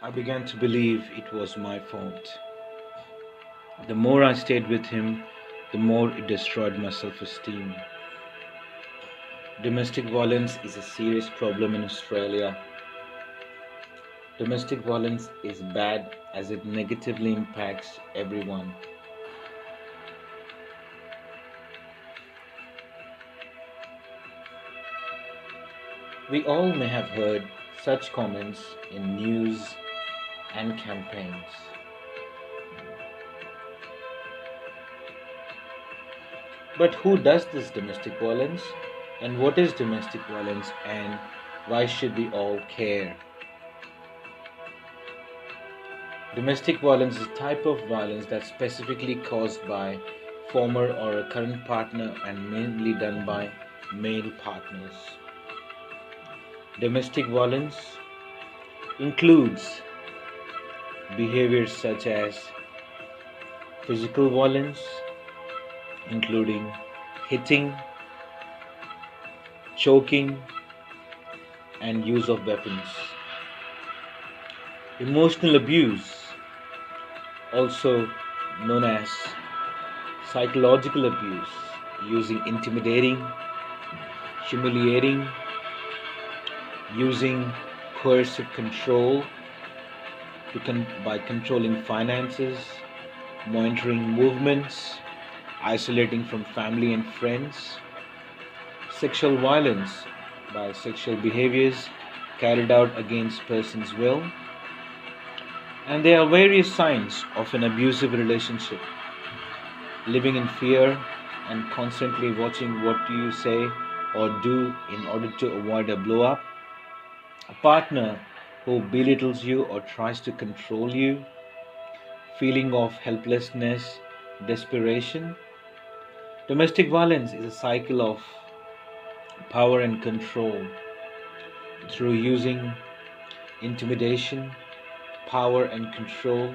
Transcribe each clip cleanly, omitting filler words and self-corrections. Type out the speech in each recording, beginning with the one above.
I began to believe it was my fault. The more I stayed with him, the more it destroyed my self esteem. Domestic violence is a serious problem in Australia. Domestic violence is bad as it negatively impacts everyone. We all may have heard such comments in news and campaigns. But who does this domestic violence? And what is domestic violence? And why should we all care? Domestic violence is a type of violence that's specifically caused by former or a current partner and mainly done by male partners. Domestic violence includes behaviors such as physical violence, including hitting, choking, and use of weapons. Emotional abuse, also known as psychological abuse, using intimidating, humiliating, using coercive control by controlling finances, monitoring movements, isolating from family and friends, sexual violence by sexual behaviors carried out against person's will, and there are various signs of an abusive relationship. Living in fear and constantly watching what you say or do in order to avoid a blow up, a partner who belittles you or tries to control you, feeling of helplessness, desperation. Domestic violence is a cycle of power and control through using intimidation, power and control,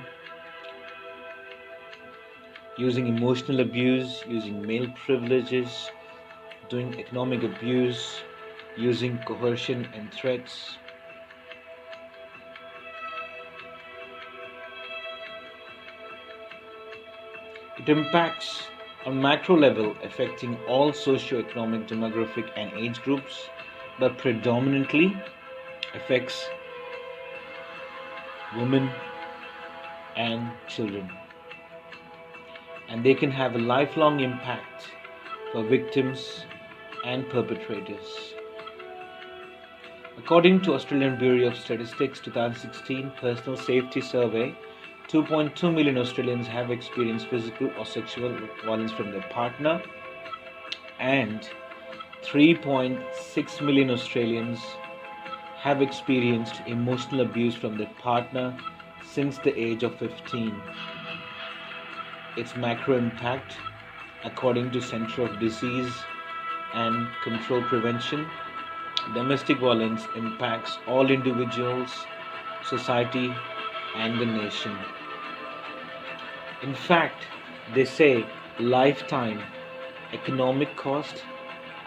using emotional abuse, using male privileges, doing economic abuse, using coercion and threats. It impacts on macro level, affecting all socio-economic, demographic, and age groups, but predominantly affects women and children. And they can have a lifelong impact for victims and perpetrators. According to Australian Bureau of Statistics 2016 Personal Safety Survey, 2.2 million Australians have experienced physical or sexual violence from their partner, and 3.6 million Australians have experienced emotional abuse from their partner since the age of 15. Its macro impact, according to Center of Disease and Control Prevention, domestic violence impacts all individuals, society, and the nation. In fact, they say lifetime economic cost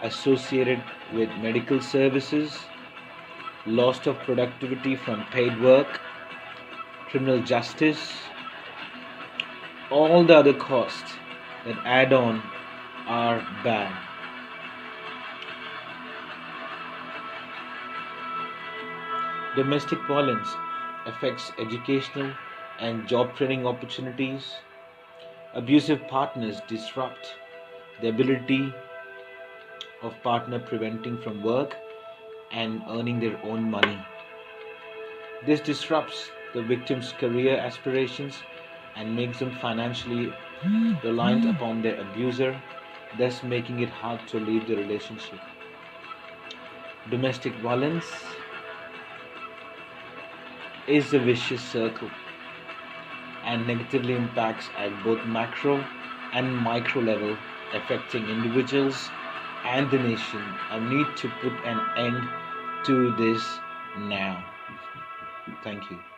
associated with medical services, loss of productivity from paid work, criminal justice, all the other costs that add on are bad. Domestic violence affects educational and job training opportunities. Abusive partners disrupt the ability of partner preventing from work and earning their own money. This disrupts the victim's career aspirations and makes them financially reliant upon their abuser, thus making it hard to leave the relationship. Domestic violence is a vicious circle and negatively impacts at both macro and micro level, affecting individuals and the nation. I need to put an end to this now. Thank you.